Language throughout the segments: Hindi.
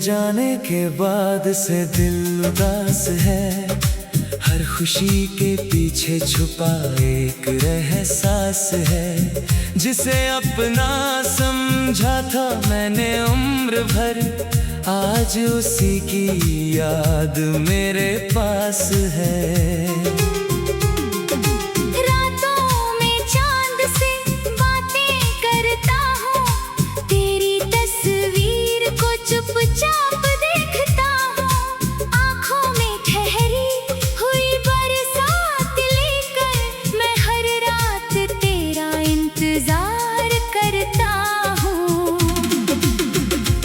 जाने के बाद से दिल उदास है। हर खुशी के पीछे छुपा एक एहसास है, जिसे अपना समझा था मैंने उम्र भर, आज उसी की याद मेरे पास है। चुपचाप देखता हूँ, आँखों में ठहरी हुई बरसात लेकर मैं हर रात तेरा इंतजार करता हूँ।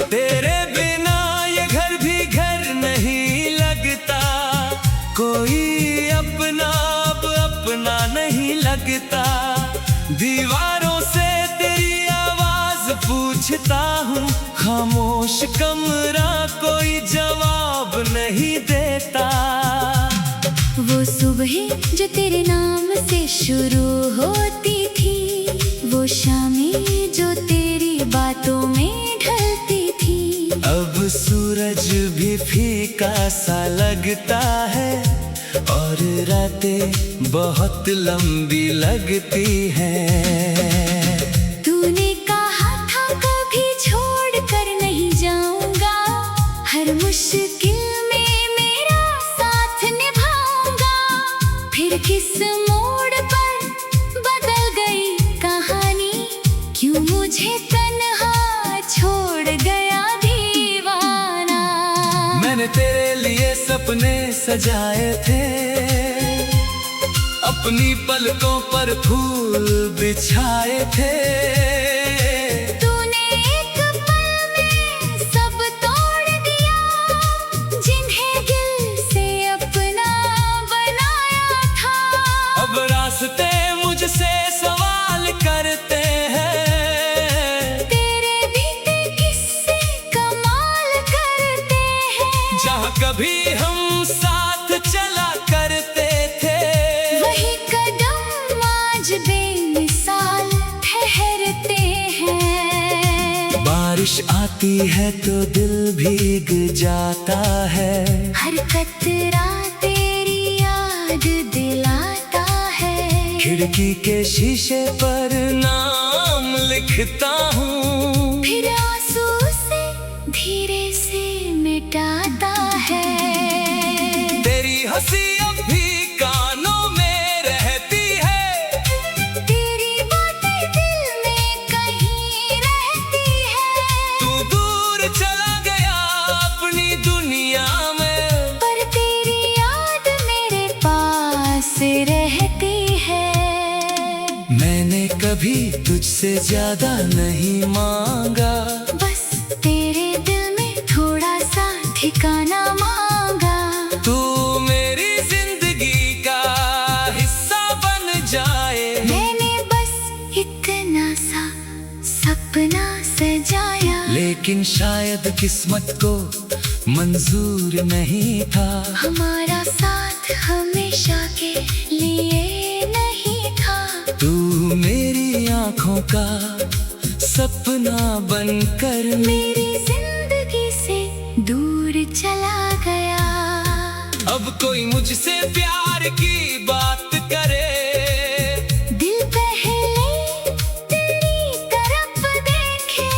तेरे बिना ये घर भी घर नहीं लगता, कोई अपना अब अपना नहीं लगता। दीवारों से तेरी आवाज पूछता हूँ, खामोश कमरा कोई जवाब नहीं देता। वो सुबह जो तेरे नाम से शुरू होती थी, वो शामें जो तेरी बातों में ढलती थी, अब सूरज भी फीका सा लगता है और रातें बहुत लंबी लगती हैं। हर मुश्किल में मेरा साथ निभाऊंगा, फिर किस मोड़ पर बदल गई कहानी, क्यों मुझे तन्हा छोड़ गया दीवाना। मैंने तेरे लिए सपने सजाए थे, अपनी पलकों पर फूल बिछाए थे। रास्ते मुझसे सवाल करते हैं, तेरे बीते किस्से कमाल करते हैं। जहाँ कभी हम साथ चला करते थे, वही कदम आज बेमिसाल ठहरते हैं। बारिश आती है तो दिल भीग जाता है, हर कतरा तेरी याद दिलाता है। खिड़की के शीशे पर नाम लिखता हूँ, फिर आंसू से धीरे से मिटाता है। तेरी हंसी अब भी कानों में रहती है, तेरी बातें दिल में कहीं रहती है। तू दूर चला गया अपनी दुनिया में, पर तेरी याद मेरे पास रहती है। मैंने कभी तुझसे ज्यादा नहीं मांगा, बस तेरे दिल में थोड़ा सा ठिकाना मांगा। तू मेरी जिंदगी का हिस्सा बन जाए, मैंने बस इतना सा सपना सजाया। लेकिन शायद किस्मत को मंजूर नहीं था, हमारा साथ हमेशा के लिए नहीं था। तू मेरी आँखों का सपना बनकर मेरी जिंदगी से दूर चला गया। अब कोई मुझसे प्यार की बात करे, दिल पहले तेरी तरफ देखे,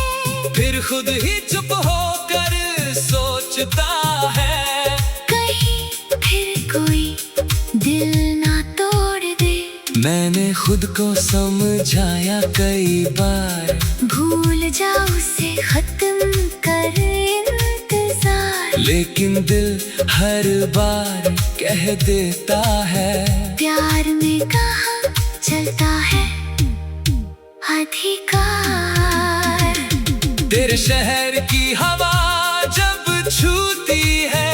फिर खुद ही चुप होकर सोचता है, कहीं फिर कोई दिल ना तोड़ दे। मैंने खुद को समझाया कई बार, भूल जा उसे खत्म कर इंतजार। लेकिन दिल हर बार कह देता है, प्यार में कहाँ चलता है अधिकार। तेरे शहर की हवा जब छूती है,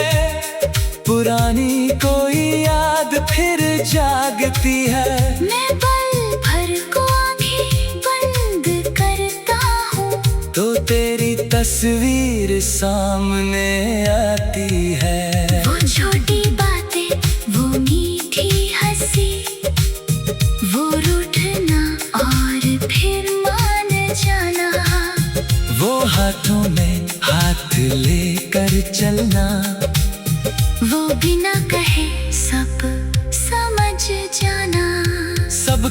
पुरानी कोई याद फिर जागती है। मैं पल भर को आंखें बंद करता हूँ, तो तेरी तस्वीर सामने आती है। वो छोटी बातें, वो मीठी हंसी, वो रूठना और फिर मान जाना, वो हाथों में हाथ लेकर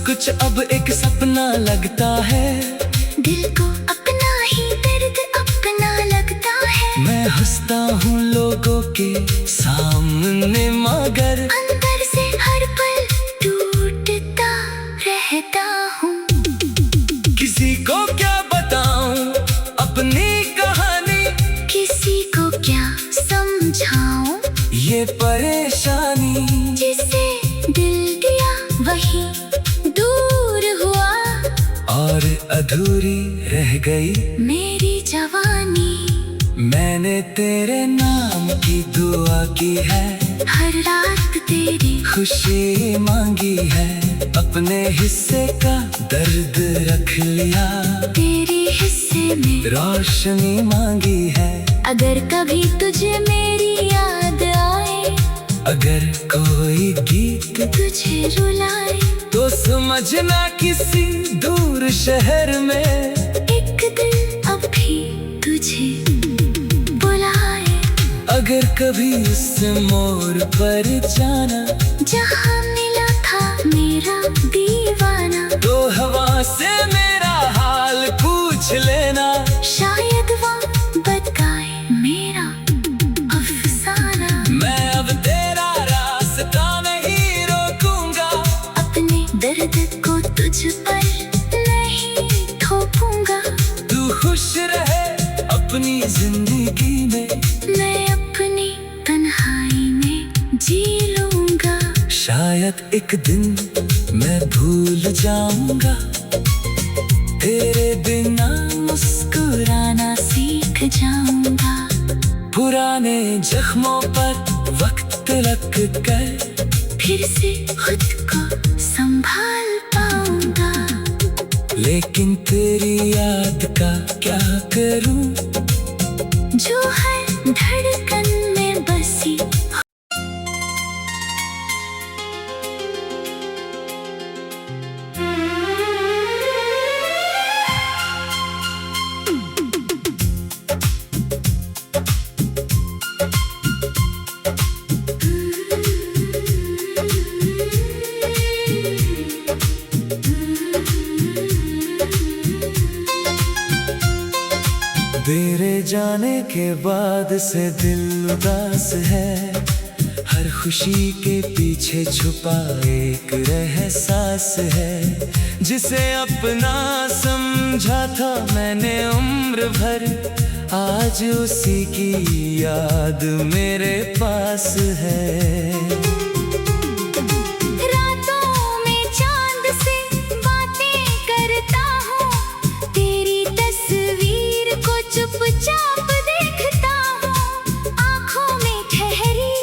कुछ अब एक सपना लगता है। दिल को अपना ही दर्द अपना लगता है। मैं हंसता हूँ लोगों के सामने मगर अंदर से हर पल टूटता रहता हूँ। किसी को क्या बताऊं अपनी कहानी, किसी को क्या समझाऊं ये परेशानी। जिसे दिल दिया वही दूर हुआ, और अधूरी रह गई मेरी जवानी। मैंने तेरे नाम की दुआ की है, हर रात तेरी खुशी मांगी है। अपने हिस्से का दर्द रख लिया, तेरे हिस्से में रोशनी मांगी है। अगर कभी तुझे मेरी याद आए, अगर कोई गीत तुझे रुलाए, तो समझना किसी दूर शहर में एक दिल अब भी तुझे बुलाए। अगर कभी उस मोड़ पर जाना जहाँ मिला था मेरा दीवाना, तो हवा से मेरा हाल पूछ लेना। शायद वो बताए मेरा अफसाना। मैं अब तेरा रास्ता नहीं रोकूंगा, अपने दर्द को तुझ पर नहीं थोपूंगा। तू खुश रहे अपनी जिंदगी में, मैं अपनी तन्हाई में जी लूंगा। शायद एक दिन मैं भूल जाऊंगा, तेरे बिना मुस्कुराना सीख जाऊंगा। पुराने जख्मों पर वक्त लग कर फिर से खुद को संभाल पाऊंगा। लेकिन तेरी याद का क्या करूं, जो हर धड़कन में बसी। तेरे जाने के बाद से दिल उदास है। हर खुशी के पीछे छुपा एक एहसास है, जिसे अपना समझा था मैंने उम्र भर। आज उसी की याद मेरे पास है। चुपचाप देखता हूँ, आँखों में ठहरी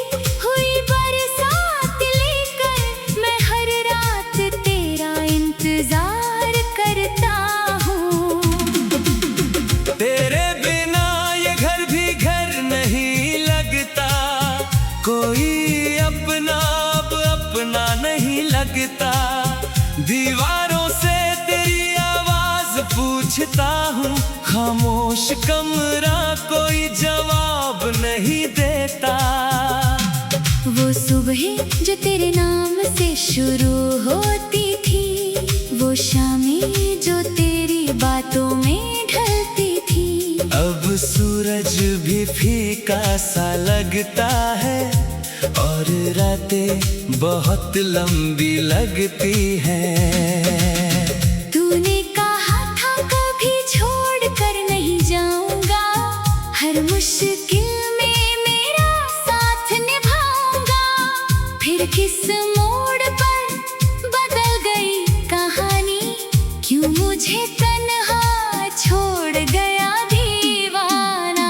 हुई बरसात लेकर मैं हर रात तेरा इंतजार करता हूँ। तेरे बिना ये घर भी घर नहीं लगता, कोई अपना अब अपना नहीं लगता। दीवारों से तेरी आवाज पूछता हूँ, खामोश कमरा कोई जवाब नहीं देता। वो सुबह जो तेरे नाम से शुरू होती थी, वो शामें जो तेरी बातों में ढलती थी। अब सूरज भी फीका सा लगता है, और रातें बहुत लंबी लगती हैं। हर मुश्किल में मेरा साथ निभाऊंगा। फिर किस मोड़ पर बदल गई कहानी, क्यों मुझे तन्हा छोड़ गया दीवाना।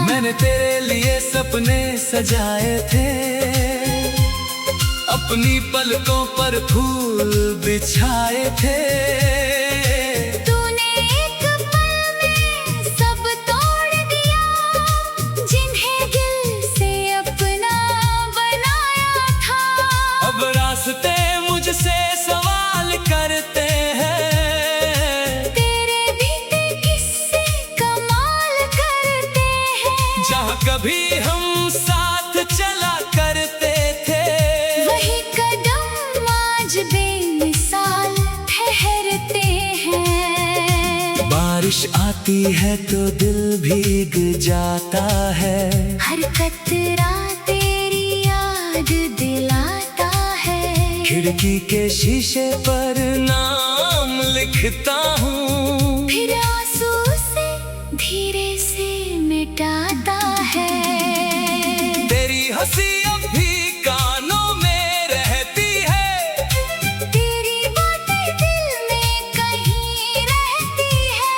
मैंने तेरे लिए सपने सजाए थे, अपनी पलकों पर फूल बिछाए थे। रास्ते मुझसे सवाल करते हैं, तेरे बीते किस्से कमाल करते हैं। जहाँ कभी हम साथ चला करते थे, वही कदम आज बेमिसाल बारिश आती है तो दिल भीग जाता है, हर कतरा तेरी याद दिलाता है। खिड़की के शीशे पर नाम लिखता हूँ, फिर आंसू से धीरे से मिटाता है। तेरी हंसी अब भी कानों में रहती है, तेरी बातें दिल में कहीं रहती है।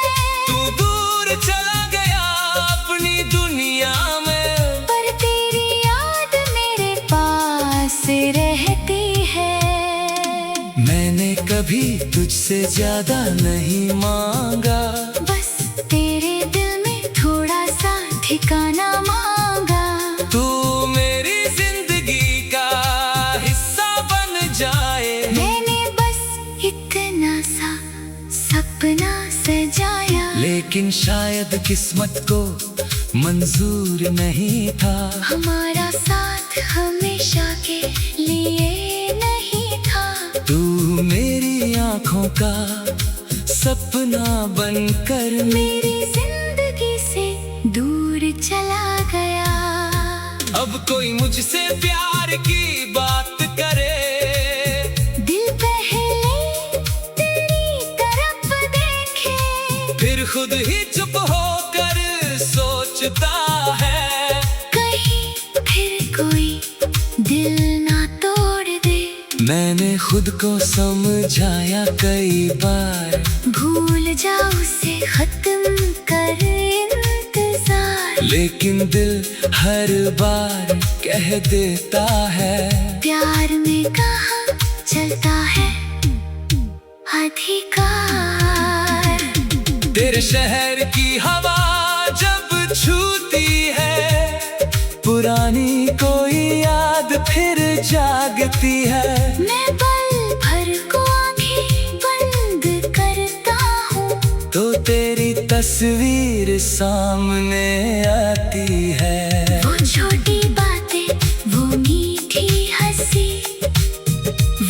तू दूर चला गया अपनी दुनिया में, पर तेरी याद मेरे पास रहती है। मैंने कभी तुझसे ज्यादा नहीं मांगा, बस तेरे दिल में थोड़ा सा ठिकाना मांगा। तू मेरी जिंदगी का हिस्सा बन जाए। मैंने बस इतना सा सपना सजाया, लेकिन शायद किस्मत को मंजूर नहीं था, हमारा साथ हमेशा के लिए नहीं था। तू मेरी आंखों का सपना बनकर मेरी जिंदगी से दूर चला गया। अब कोई मुझसे प्यार की बात करे, दिल पहले तेरी तरफ देखे, फिर खुद ही चुप होकर सोचता है, कहीं फिर कोई दिल ना तोड़ दे। मैंने खुद को समझाया कई बार, भूल जा उसे खत्म कर इंतजार। लेकिन दिल हर बार कह देता है, प्यार में कहाँ चलता है अधिकार। तेरे शहर की हवा जब छूती है, पुरानी कोई याद फिर जागती है। मैं पल भर को आंखें बंद करता हूँ, तो तेरी तस्वीर सामने आती है। वो छोटी बातें, वो मीठी हंसी,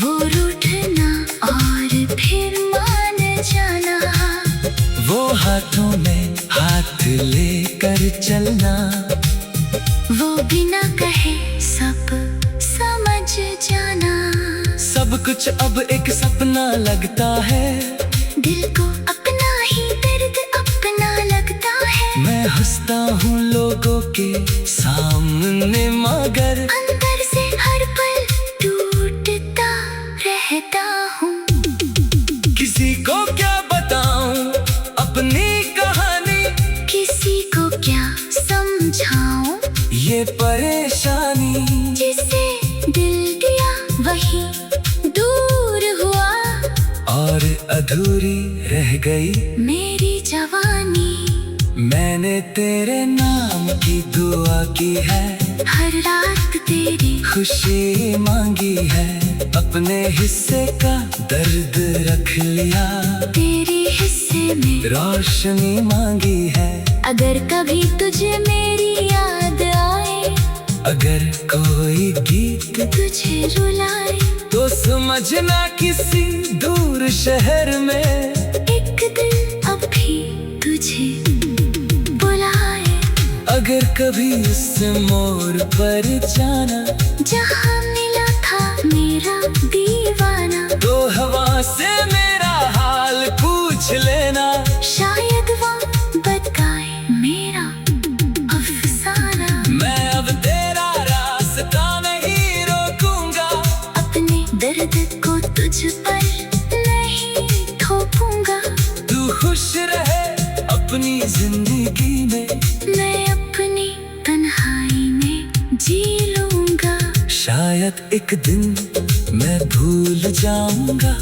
वो रूठना और फिर मान जाना, वो हाथों में हाथ लेकर चलना, वो बिना कहे सब समझ जाना। सब कुछ अब एक सपना लगता है, दिल को अपना ही दर्द अपना लगता है। मैं हंसता हूँ लोगों के सामने मगर अंदर से हर पल टूटता रहता हूँ। किसी को क्या बताऊं अपनी कहानी, किसी को क्या समझाऊं, ये परेशानी जिसे दिल दिया वही दूर हुआ, और अधूरी रह गई मेरी जवानी। मैंने तेरे नाम की दुआ की है, हर रात तेरी खुशी मांगी है, अपने हिस्से का दर्द रख लिया, तेरे हिस्से में रोशनी मांगी है। अगर कभी तुझे मेरी याद आए, अगर कोई गीत तुझे रुलाए, तो समझना किसी दूर शहर में एक दिल अब भी तुझे बुलाए। अगर कभी उस मोड़ पर जाना, जहाँ मिला था मेरा दीवाना, तो हवा से मेरा हाल पूछ लेना, शायद वो बताए मेरा अफसाना। मैं अब तेरा रास्ता नहीं रोकूंगा, अपने दर्द को तुझ पर नहीं थोपूंगा। तू खुश रहे अपनी जिंदगी में, मैं अपनी तन्हाई में जी लूंगा। शायद एक दिन मैं भूल जाऊंगा,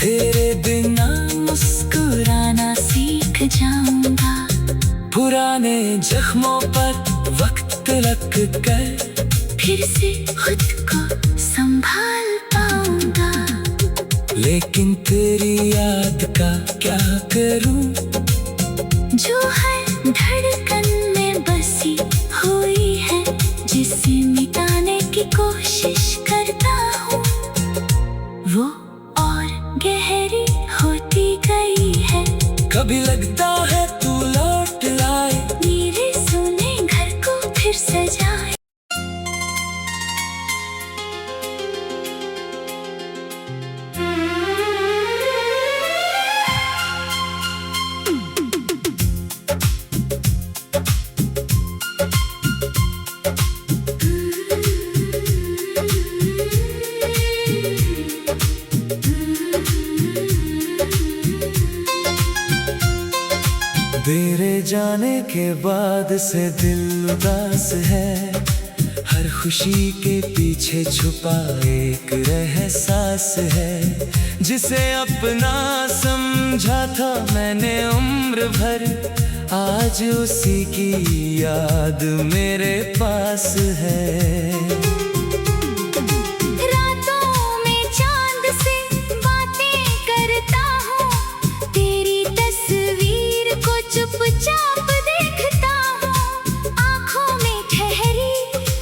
तेरे बिना मुस्कुराना सीख जाऊंगा। पुराने जख्मों पर वक्त लग कर फिर से खुद को संभाल पाऊंगा। लेकिन तेरी याद का क्या करूं, जो हर धड़कन में बसी हुई है, जिसे मिटाने की कोशिश करता हूँ, वो और गहरी होती गई है। कभी तेरे जाने के बाद से दिल उदास है, हर खुशी के पीछे छुपा एक एहसास है। जिसे अपना समझा था मैंने उम्र भर, आज उसी की याद मेरे पास है। चुपचाप देखता हूँ, आँखों में ठहरी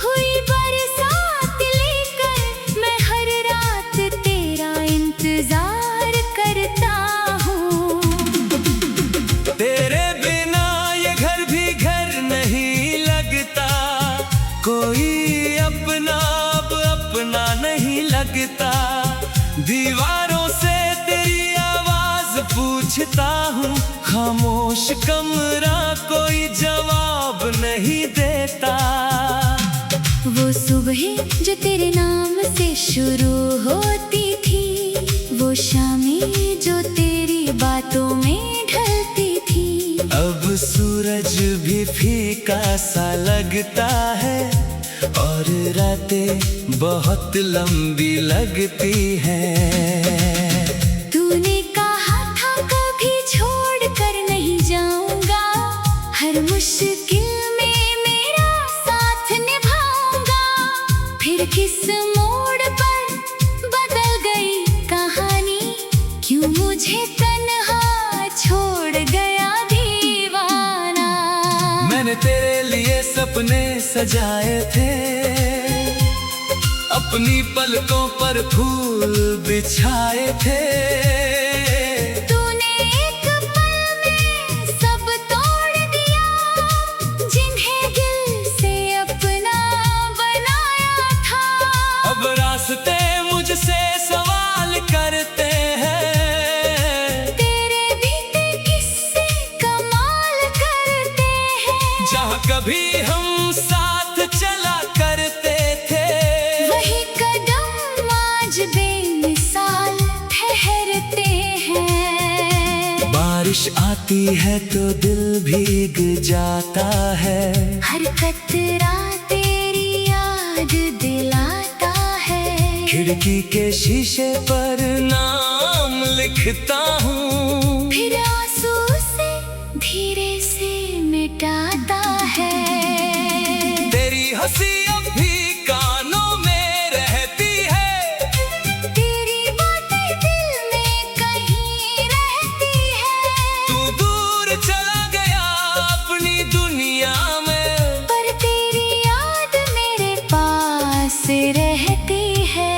हुई बरसात लेकर मैं हर रात तेरा इंतजार करता हूँ। तेरे बिना ये घर भी घर नहीं लगता, कोई अपना अब अपना नहीं लगता। दीवारों से तेरी आवाज पूछता हूँ, खामोश कमरा कोई जवाब नहीं देता। वो सुबह जो तेरे नाम से शुरू होती थी, वो शामें जो तेरी बातों में ढलती थी। अब सूरज भी फीका सा लगता है और रातें बहुत लंबी लगती हैं। हर मुश्किल में मेरा साथ निभाऊंगा, फिर किस मोड़ पर बदल गई कहानी, क्यों मुझे तन्हा छोड़ गया दीवाना। मैंने तेरे लिए सपने सजाए थे, अपनी पलकों पर फूल बिछाए थे। रास्ते मुझसे सवाल करते हैं, तेरे बीते किस्से कमाल करते हैं। जहाँ कभी हम साथ चला करते थे, वही कदम आज बेमिसाल ठहरते हैं। बारिश आती है तो दिल भीग जाता है, हर कतरा तेरी याद दिलाता है। खिड़की के शीशे पर नाम लिखता हूँ, फिर आंसू से धीरे से मिटाता है। तेरी हंसी अब भी कानों में रहती है, तेरी बातें दिल में कहीं रहती है। तू दूर चला गया अपनी दुनिया में, पर तेरी याद मेरे पास रहती है।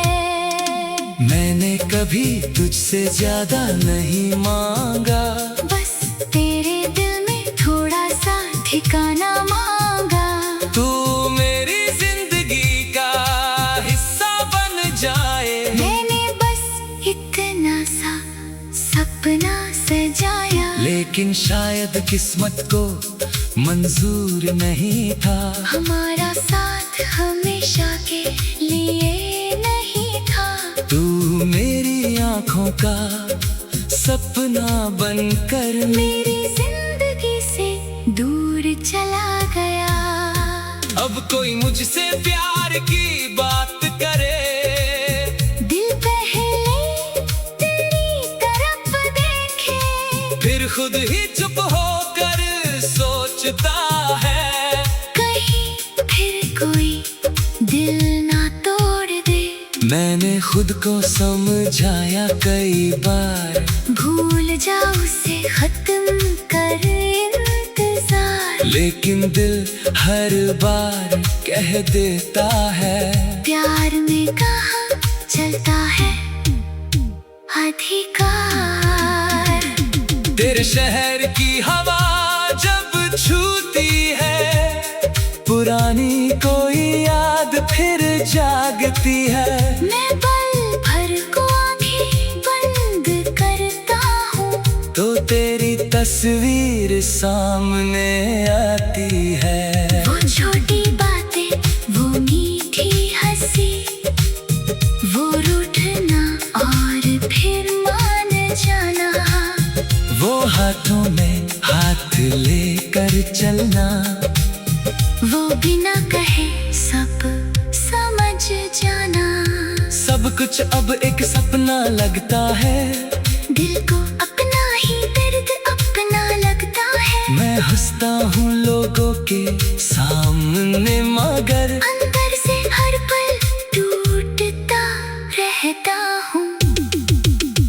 मैंने कभी तुझसे ज्यादा नहीं मांगा, बस तेरे दिल में थोड़ा सा ठिकाना मांगा। तू मेरी जिंदगी का हिस्सा बन जाए, मैंने बस इतना सा सपना सजाया। लेकिन शायद किस्मत को मंजूर नहीं था, हमारा साथ हमेशा के लिए नहीं था। तू मेरी आँखों का सपना बनकर मेरी जिंदगी से दूर चला गया। अब कोई मुझसे प्यार की बात करे, दिल पहले तेरी तरफ देखे, फिर खुद ही चुप होकर सोचता है, कहीं फिर कोई दिल ना तोड़ दे। मैंने खुद को समझाया कई बार, भूल जा उसे खत्म कर इंतजार। लेकिन दिल हर बार कह देता है, प्यार में कहाँ चलता है अधिकार। तेरे शहर की हवा जब छूती है, पुरानी कोई याद फिर जागती है। मैं पल भर को आंखें बंद करता हूँ, तो तेरी तस्वीर सामने आती है। वो छोटी बातें, वो मीठी हंसी, वो रूठना और फिर मान जाना। वो हाथों में हाथ अपना लगता है, दिल को अपना ही दर्द अपना लगता है। मैं हंसता हूँ लोगों के सामने मगर अंदर से हर पल टूटता रहता हूँ।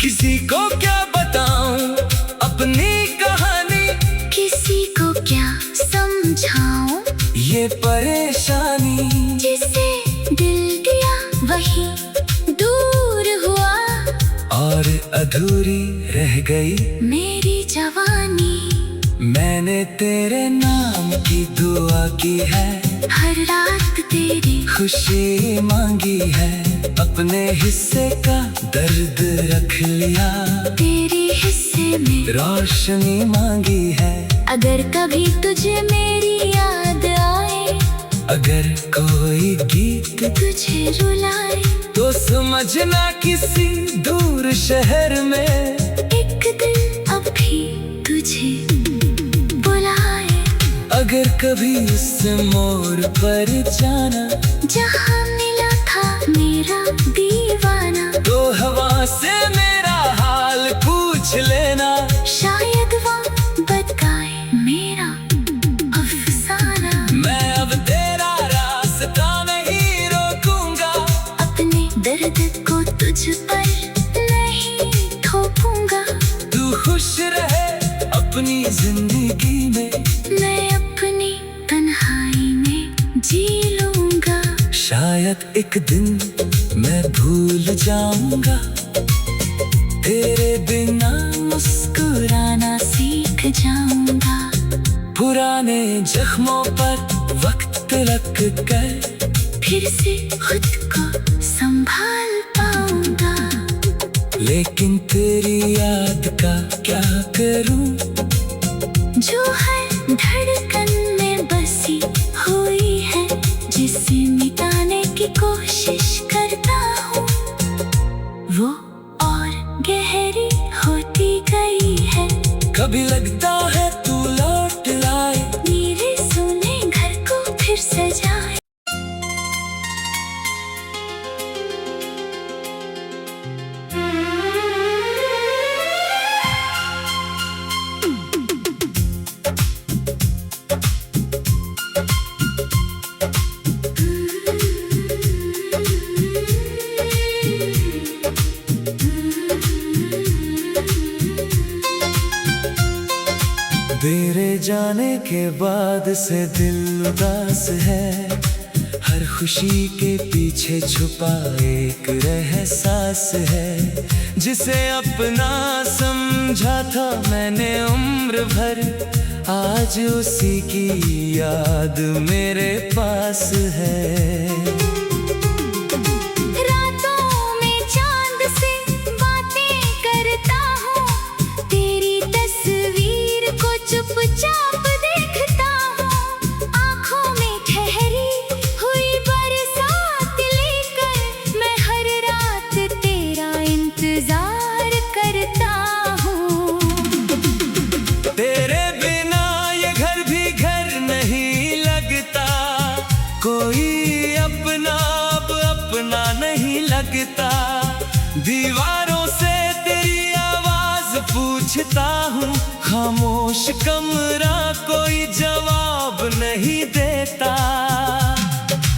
किसी को क्या बताऊं अपनी कहानी, किसी को क्या समझाऊं, ये परेशानी जिसे दिल दिया वही दूर हुआ। और अधूरी रह गई मेरी जवानी, मैंने तेरे नाम की दुआ की है, हर रात तेरी खुशी मांगी है, अपने हिस्से का दर्द रख लिया, तेरे हिस्से में रोशनी मांगी है। अगर कभी तुझे मेरी याद आए, अगर कोई गीत तुझे रुलाए, तो समझना किसी दूर शहर में एक दिल अब भी तुझे बुलाए। अगर कभी उस मोड़ पर जाना, जहाँ मिला था मेरा दीवाना, तो हवा से मेरा हाल पूछ लेना, शायद वो बताए मेरा अफसाना। मैं अब तेरा रास्ता नहीं रोकूंगा, अपने दर्द को तुझ पर नहीं थोपूंगा। तू खुश रहे अपनी जिंदगी में, मैं अपनी तन्हाई में जी लूंगा। शायद एक दिन मैं भूल जाऊंगा, तेरे बिना मुस्कुराना सीख जाऊंगा। पुराने जख्मों पर वक्त लग कर फिर से खुद को संभाल पाऊंगा। लेकिन तेरी याद का क्या करूं, जो हर धड़कन में बसी हुई है, जिसे मिटाने की कोशिश करता हूँ, वो और गहरी होती गई है। कभी लगता है तू लौट लाए, मेरे सोने घर को फिर सजाए। तेरे जाने के बाद से दिल उदास है, हर खुशी के पीछे छुपा एक एहसास है, जिसे अपना समझा था मैंने उम्र भर, आज उसी की याद मेरे पास है। चुपचाप देखता हूँ, आँखों में ठहरी हुई बरसात लेकर, मैं हर रात तेरा इंतजार करता हूँ। तेरे बिना ये घर भी घर नहीं लगता, कोई अपना अब अपना नहीं लगता, दीवारों से तेरी आवाज पूछता हूँ, खामोश कमरा कोई जवाब नहीं देता।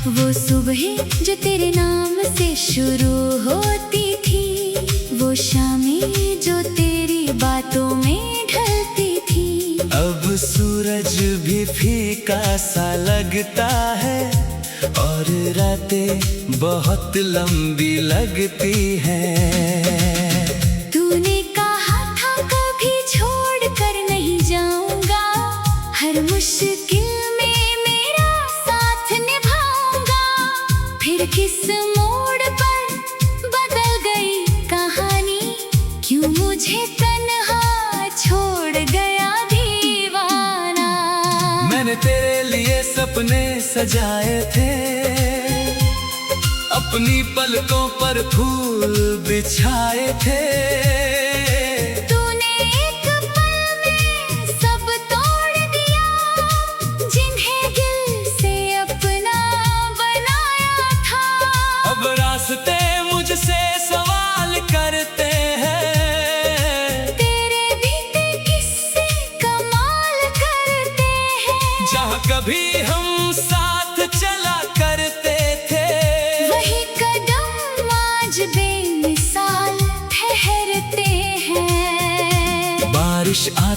वो सुबह जो तेरे नाम से शुरू होती थी, वो शामें जो तेरी बातों में ढलती थी, अब सूरज भी फीका सा लगता है, और रातें बहुत लंबी लगती हैं। हर मुश्किल में मेरा साथ निभाऊंगा, फिर किस मोड़ पर बदल गई कहानी, क्यों मुझे तन्हा छोड़ गया दीवाना। मैंने तेरे लिए सपने सजाए थे, अपनी पलकों पर फूल बिछाए थे, रास्ते मुझसे सवाल कर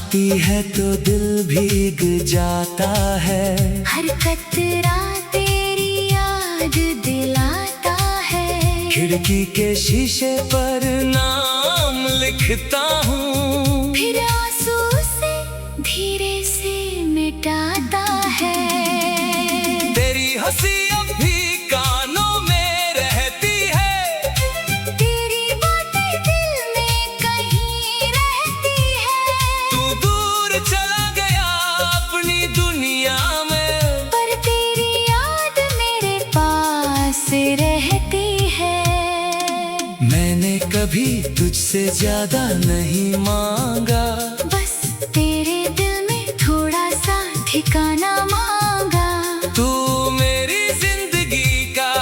आती है तो दिल भीग जाता है। हर कतरा तेरी याद दिलाता है। खिड़की के शीशे पर नाम लिखता हूँ, फिर आंसू से धीरे से मिटाता है। तेरी हंसी अब भी कानों में रहती है। तेरी बातें दिल में कहीं रहती है। तू दूर चला गया अपनी दुनिया में, पर तेरी याद मेरे पास रहती है। मैंने कभी तुझसे ज्यादा नहीं मांगा, बस तेरे दिल में थोड़ा सा ठिकाना मांगा। तू मेरी जिंदगी का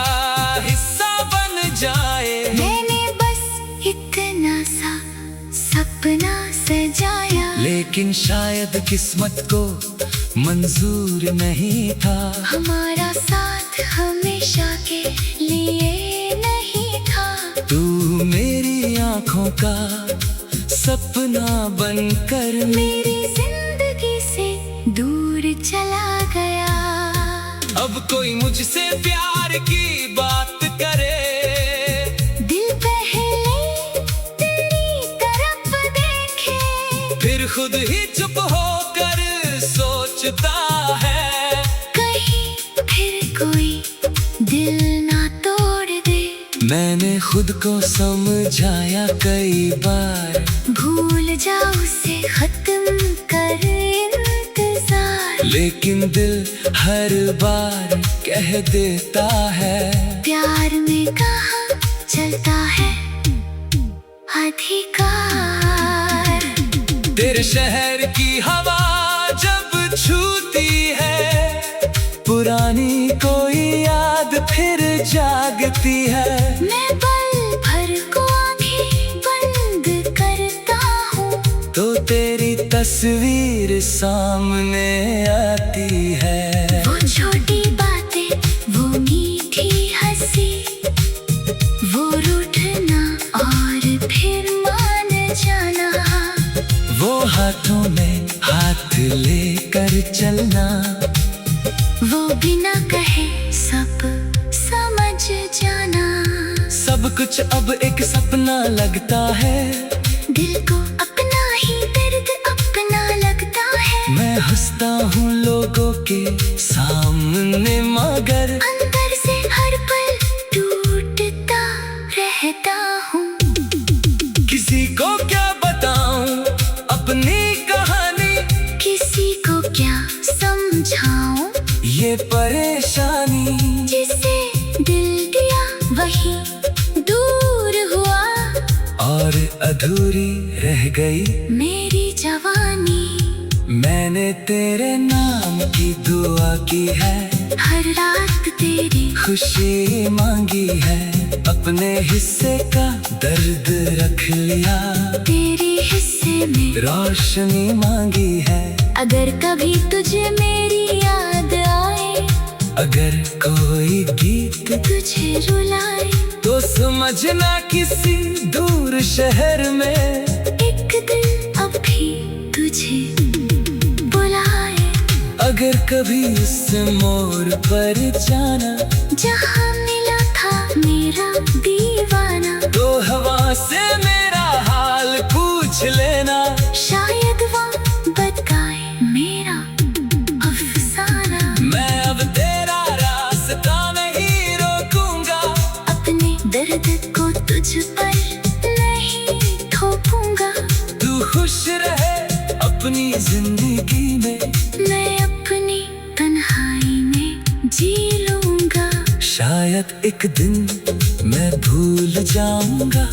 हिस्सा बन जाए। मैंने बस इतना सा सपना सजाया, लेकिन शायद किस्मत को मंजूर नहीं था। हमारा साथ हमेशा के लिए नहीं था। तू मेरी आंखों का सपना बनकर मेरी जिंदगी से दूर चला गया। अब कोई मुझसे प्यार की बात करे, दिल पहले तेरी तरफ देखे, फिर खुद ही चुप होकर सोचता है, कहीं फिर कोई दिल ना तोड़ दे। मैंने खुद को समझाया कई बार, भूल जा उसे खत्म कर इंतजार। लेकिन दिल हर बार कह देता है, प्यार में कहाँ चलता है अधिकार। तेरे शहर की हवा जब छूती है, पुरानी कोई याद फिर जागती है। मैं पल भर को आंखें बंद करता हूँ, तो तेरी तस्वीर सामने आती है। वो छोटी बातें, वो मीठी हंसी, वो रूठना और फिर मान जाना, वो हाथों में हाथ लेकर चलना, वो बिना कहे सब समझ जाना। सब कुछ अब एक सपना लगता है। दिल को अपना ही दर्द अपना लगता है। मैं हंसता हूँ लोगों के सामने, मगर अंदर से हर पल टूटता रहता हूँ। किसी को क्या बताऊं अपनी कहानी, किसी को क्या समझाऊं, ये परेशानी जिसे दिल दिया वही दूर हुआ, और अधूरी रह गई मेरी जवानी। मैंने तेरे नाम की दुआ की है, हर रात तेरी खुशी मांगी है, अपने हिस्से का दर्द रख लिया, तेरे हिस्से में रोशनी मांगी है। अगर कभी तुझे मेरी याद आए, अगर कोई गीत तुझे रुलाए, तो समझना किसी दूर शहर में एक दिल अब भी तुझे बुलाए। अगर कभी इस मोड़ पर जाना, जहाँ मिला था मेरा दीवाना, तो हवा से मेरा हाल पूछ लेना, शायद वो बताए मेरा अफसाना। मैं अब तेरा रास्ता नहीं रोकूंगा, अपने दर्द को तुझ पर नहीं थोपूंगा। तू खुश रहे अपनी जिंदगी में, मैं अपनी तन्हाई में जी लूंगा। शायद एक दिन मैं भूल जाऊंगा,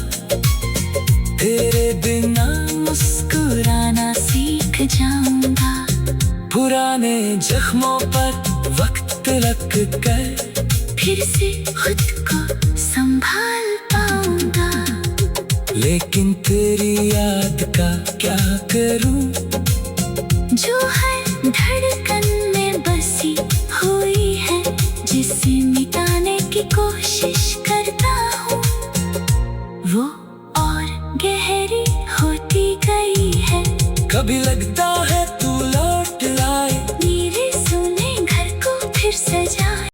तेरे बिना मुस्कुराना सीख जाऊंगा। पुराने जख्मों पर वक्त लग कर फिर से खुद को संभाल पाऊंगा। लेकिन तेरी याद का क्या करूं, जो हर धड़कन में बसी हुई है, जिसे मिटाने की कोशिश करता हूँ, वो और गहरी होती गई है। कभी लगता है